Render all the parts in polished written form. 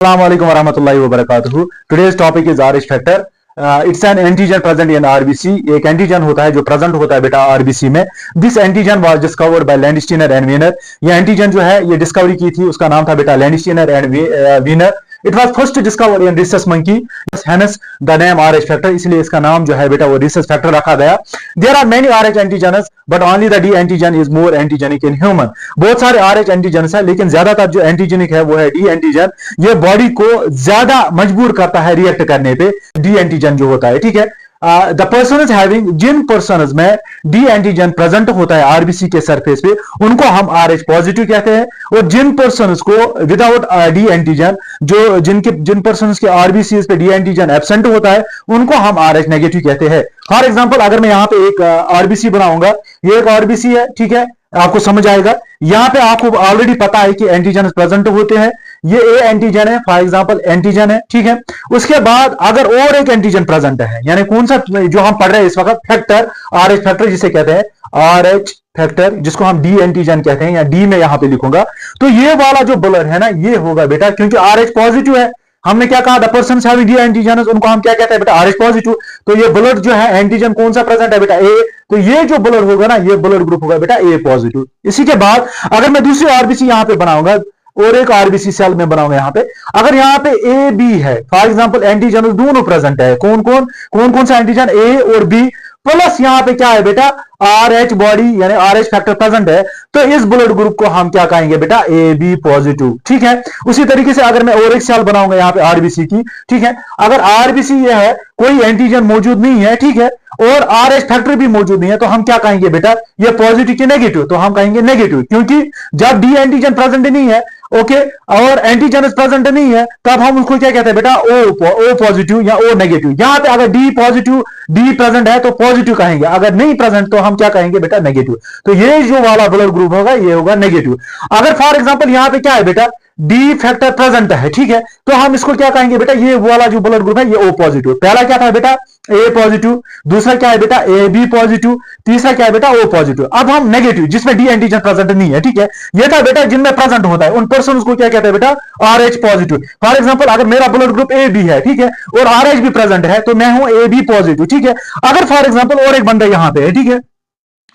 Assalamualaikum warahmatullahi wabarakatuh. Today's topic is RH factor. It's an antigen present in RBC. एक antigen होता है जो present होता है बेटा आरबीसी में. This antigen was discovered by Landsteiner and Wiener. ये एंटीजन जो है ये डिस्कवरी की थी, उसका नाम था बेटा Landsteiner and Wiener. It was first discovered in rhesus monkey, hence the name Rh factor. इसलिए इसका नाम जो है बेटा वो रिसस फैक्टर रखा गया. There are many Rh antigens but only the D antigen is more antigenic in human. बहुत सारे आरएच एंटीजन्स है लेकिन ज्यादातर जो एंटीजेनिक है वो है डी एंटीजन. ये बॉडी को ज्यादा मजबूर करता है रिएक्ट करने पे डी एंटीजन जो होता है. ठीक है, द पर्सन इज हैविंग, जिन पर्सन में डी एंटीजन प्रेजेंट होता है आरबीसी के सरफेस पे उनको हम आरएच पॉजिटिव कहते हैं. और जिन पर्सन को विदाउट डी एंटीजन, जो जिन पर्सन के आरबीसी पे डी एंटीजन एब्सेंट होता है उनको हम आरएच नेगेटिव कहते हैं. फॉर एग्जांपल अगर मैं यहाँ पे एक आरबीसी बनाऊंगा, ये एक आरबीसी है, ठीक है, आपको समझ आएगा. यहाँ पे आपको ऑलरेडी पता है कि एंटीजन प्रेजेंट होते हैं. ये ए एंटीजन है, फॉर एग्जांपल एंटीजन है, ठीक है. उसके बाद अगर और एक एंटीजन प्रेजेंट है, यानी कौन सा जो हम पढ़ रहे हैं इस वक्त, फैक्टर, आरएच फैक्टर जिसे कहते हैं, आरएच फैक्टर जिसको हम डी एंटीजन कहते हैं, या डी में यहां पे लिखूंगा. तो ये वाला जो ब्लड है ना ये होगा बेटा, क्योंकि आरएच पॉजिटिव है. हमने क्या कहा, the person having D antigen, उनको हम क्या कहते हैं बेटा, आरएच पॉजिटिव. तो ये ब्लड जो है एंटीजन कौन सा प्रेजेंट है बेटा, ए. तो ये जो ब्लड होगा ना ये ब्लड ग्रुप होगा बेटा ए पॉजिटिव. इसी के बाद अगर मैं दूसरी आरबीसी यहां पे बनाऊंगा और एक आरबीसी सेल में बनाऊंगा यहां पे, अगर यहां पे ए बी है, फॉर एग्जांपल एंटीजन दोनों प्रेजेंट है. कौन सा एंटीजन, ए और बी, प्लस यहां पे क्या है बेटा आरएच बॉडी यानी आरएच फैक्टर प्रेजेंट है. तो इस ब्लड ग्रुप को हम क्या कहेंगे बेटा, ए बी पॉजिटिव. ठीक है, उसी तरीके से अगर मैं और एक सेल बनाऊंगा यहां पे आरबीसी की, ठीक है, अगर आरबीसी ये है कोई एंटीजन मौजूद नहीं है, ठीक है, और आरएच फैक्टर भी मौजूद नहीं है, तो हम क्या कहेंगे बेटा, ये पॉजिटिव की नेगेटिव, तो हम कहेंगे नेगेटिव. क्योंकि जब डी एंटीजन प्रेजेंट नहीं है, ओके, और एंटीजन प्रेजेंट नहीं है, तब हम उसको क्या कहते हैं बेटा, ओ पॉजिटिव या ओ नेगेटिव. यहां पे अगर डी पॉजिटिव, डी प्रेजेंट है तो पॉजिटिव कहेंगे, अगर नहीं प्रेजेंट तो हम क्या कहेंगे बेटा, नेगेटिव. तो ये जो वाला ब्लड ग्रुप होगा ये होगा नेगेटिव. अगर फॉर एग्जांपल यहां पे क्या है बेटा, डी फैक्टर प्रेजेंट है, ठीक है, तो हम इसको क्या कहेंगे बेटा, ये वाला जो ब्लड ग्रुप है ये ओ पॉजिटिव. पहला क्या था बेटा, ए पॉजिटिव, दूसरा क्या है बेटा, ए बी पॉजिटिव, तीसरा क्या है बेटा, ओ पॉजिटिव. अब हम नेगेटिव जिसमें डी एंटीजन प्रेजेंट नहीं है, ठीक है, ये था बेटा जिनमें प्रेजेंट होता है उन पर्सन को क्या कहते हैं बेटा, आरएच पॉजिटिव. फॉर एग्जांपल अगर मेरा ब्लड ग्रुप ए बी है, ठीक है, और आरएच भी प्रेजेंट है तो मैं हूं ए बी पॉजिटिव. ठीक है, अगर फॉर एग्जांपल और एक बंदा यहां पे है, ठीक है,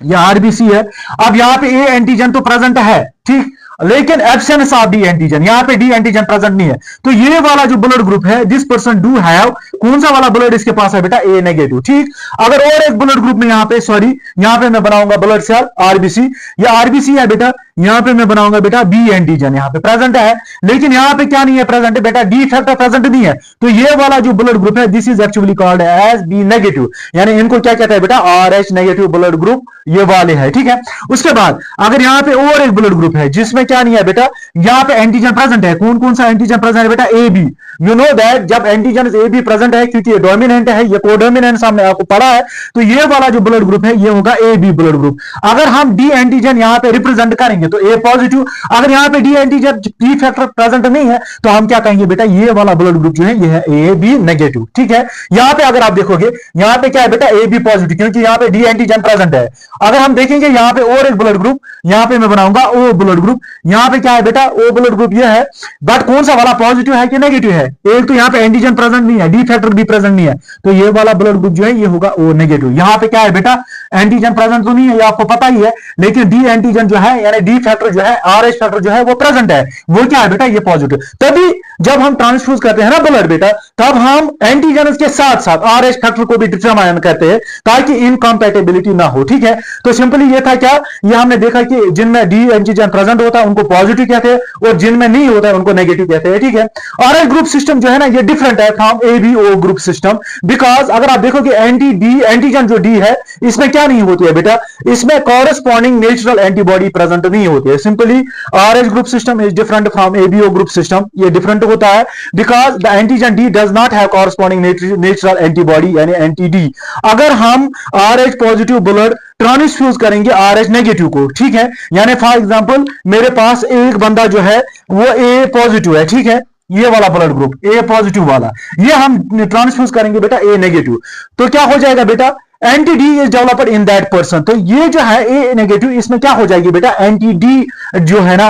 यह आरबीसी है, अब यहां पे ए एंटीजन तो प्रेजेंट है, ठीक, लेकिन एब्सेंस ऑफ डी एंटीजन, यहां पे डी एंटीजन प्रेजेंट नहीं है, तो ये वाला जो ब्लड ग्रुप है दिस पर्सन डू हैव, कौन सा वाला ब्लड इसके पास है बेटा, ए नेगेटिव. ठीक, अगर और एक ब्लड ग्रुप में यहां पे, सॉरी, यहां पे मैं बनाऊंगा ब्लड सेल आरबीसी, ये आरबीसी है बेटा, यहां पे मैं बनाऊंगा बेटा बी एंटीजन, यहां पे प्रेजेंट है लेकिन यहां पे क्या नहीं है, प्रेजेंट है बेटा, डी फैक्टर प्रेजेंट नहीं है. तो ये वाला जो ब्लड ग्रुप है this is actually called as B negative, यानी इनको क्या कहते हैं बेटा, आरएच नेगेटिव ब्लड ग्रुप ये वाले हैं. ठीक है, उसके बाद अगर यहां पे और एक ब्लड ग्रुप है जिसमें क्या नहीं है बेटा, यहां पे एंटीजन प्रेजेंट है, कौन सा एंटीजन प्रेजेंट है बेटा, A B. You know that जब एंटीजन ए बी प्रेजेंट है, क्योंकि ये डोमिनेंट है, ये कोडोमिनेंट हमने आपको पढ़ा है, तो ये वाला जो ब्लड ग्रुप है ये होगा ए बी ब्लड ग्रुप. अगर हम डी एंटीजन यहां पे रिप्रेजेंट करेंगे तो ए पॉजिटिव, अगर यहां पे D antigen D factor present नहीं है तो हम क्या कहेंगे बेटा, ये वाला ब्लड ग्रुप जो है ये है ए बी नेगेटिव. ठीक है, यहां पे अगर आप देखोगे यहां पे क्या है बेटा, ए बी पॉजिटिव, क्योंकि यहां पे डी एंटीजन प्रेजेंट है. अगर हम देखेंगे यहां पे और एक ब्लड ग्रुप, यहां पे मैं बनाऊंगा ओ ब्लड ग्रुप, यहां पे क्या है बेटा, ओ ब्लड ग्रुप ये है, बट कौन सा वाला पॉजिटिव है कि नेगेटिव है, एक तो यहां पे एंटीजन प्रेजेंट नहीं है, डी फैक्टर भी प्रेजेंट नहीं है, तो ये वाला ब्लड ग्रुप जो है ये होगा ओ नेगेटिव. यहां पे क्या है बेटा, एंटीजन प्रेजेंट तो नहीं है, ये आपको पता ही है, लेकिन डी एंटीजन जो है यानी डी फैक्टर जो है, आरएच फैक्टर जो है वो प्रेजेंट है, वो क्या है बेटा, ये पॉजिटिव. तभी जब हम ट्रांसफ्यूज करते हैं ना ब्लड बेटा, तब हम एंटीजन के साथ साथ आरएच फैक्टर को भी डिटरमाइन करते हैं ताकि इनकम्पैटिबिलिटी ना हो. ठीक है, तो सिंपली ये था क्या, ये हमने देखा कि जिनमें डी एंटीजन प्रेजेंट होता है उनको पॉजिटिव कहते हैं और जिनमें नहीं होता है उनको नेगेटिव कहते हैं. ठीक है, आरएच ग्रुप सिस्टम जो है ना ये डिफरेंट है from ABO group system, because अगर आप देखोगे एंटीजन जो डी है इसमें क्या नहीं होती है बेटा, इसमें कॉरेस्पॉन्डिंग नेचुरल एंटीबॉडी प्रेजेंट नहीं होती है. Simply RH group system is different from ABO group system, ये डिफरेंट होता है because the antigen D does not have corresponding natural antibody यानी एंटी डी. अगर हम आरएच पॉजिटिव ब्लड ट्रांसफ्यूज करेंगे आरएच नेगेटिव को, ठीक है, यानी फॉर एग्जांपल मेरे पास एक बंदा जो है वो ए पॉजिटिव है, ठीक है, ये वाला ब्लड ग्रुप ए पॉजिटिव वाला, ये हम ट्रांसफ्यूज करेंगे बेटा ए नेगेटिव, तो क्या हो जाएगा बेटा, anti D is developed in that person. तो ये जो है ए नेगेटिव, इसमें क्या हो जाएगी बेटा, एंटी डी जो है ना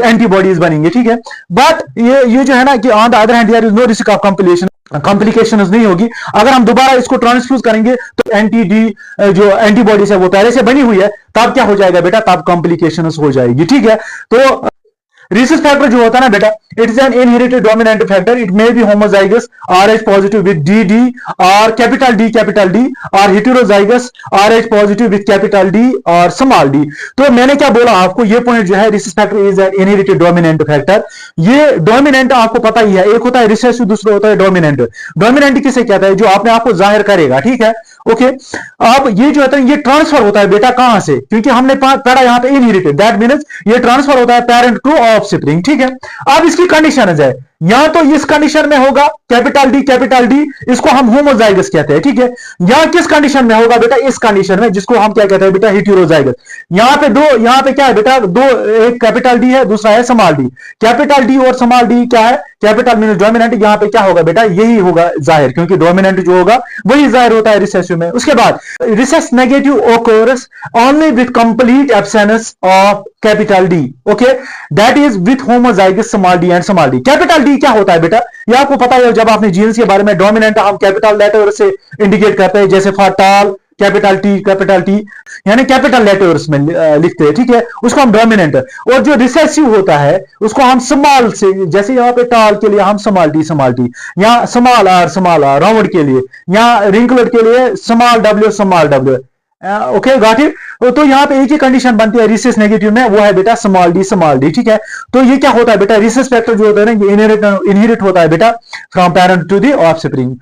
एंटीबॉडीज बनेंगे, ठीक है। बट ये जो है ना कि on the other hand there is no risk of complication नहीं होगी। अगर हम दोबारा इसको ट्रांसफ्यूज करेंगे तो एंटी डी जो एंटीबॉडीज है वो पहले से बनी हुई है, तब क्या हो जाएगा बेटा, तब कॉम्प्लिकेशन हो जाएगी, ठीक है। तो रिसेस फैक्टर जो होता है ना बेटा, it is an inherited dominant factor, it may be homozygous RH positive with D और कैपिटल डी और heterozygous RH positive with capital D और स्मॉल डी। तो मैंने क्या बोला आपको, ये पॉइंट जो है, recess factor is an inherited dominant factor. ये डोमिनेंट आपको पता ही है, एक होता है रिसेसिव, दूसरा होता है डोमिनेंट। डोमिनेंट किसे कहता है, जो अपने आप को जाहिर करेगा, ठीक है, ओके। अब ये जो होता है ये ट्रांसफर होता है बेटा कहां से, क्योंकि हमने पढ़ा यहां पे इनहेरिटेड, दैट मींस ये ट्रांसफर होता है पेरेंट टू ऑफस्प्रिंग, ठीक है। अब इसकी कंडीशन है, या तो इस कंडीशन में होगा कैपिटल डी, इसको हम होमोजाइगस कहते हैं, ठीक है। या किस कंडीशन में होगा बेटा, इस कंडीशन में, जिसको हम क्या कहते हैं बेटा, हेटेरोजाइगस। यहां पे दो, यहां पे क्या है बेटा, दो, एक कैपिटल डी है, दूसरा है स्मॉल डी। कैपिटल डी और स्मॉल डी क्या है, कैपिटल मींस डोमिनेंट, यहां पे क्या होगा बेटा, यही होगा जाहिर, क्योंकि डोमिनेंट जो होगा वही जाहिर होता है रिसेसिव में। उसके बाद recess negative occurs only with complete absence of capital D, okay, that is with homozygous small D and small D. Capital D क्या होता है बेटा, ये आपको पता है, जब आपने जीन्स के बारे में, डोमिनेंट हम कैपिटल लेटर से इंडिकेट करते हैं, जैसे फॉर टॉल कैपिटल टी यानी कैपिटल लेटर्स में लिखते हैं, ठीक है, उसको हम डोमिनेंट। और जो रिसेसिव होता है उसको हम स्मॉल से, जैसे यहाँ पे टॉल के लिए हम स्मॉल टी, यहाँ स्मॉल आर राउंड के लिए, यहाँ रिंकलेट के लिए small W, okay, got it. तो यहाँ पे एक ही कंडीशन बनती है रिसेस नेगेटिव में, वो है बेटा स्मॉल डी, ठीक है। तो ये क्या होता है बेटा, रिसेस फैक्टर जो होता है ना, ये इनहेरिट होता है बेटा from parent to the offspring.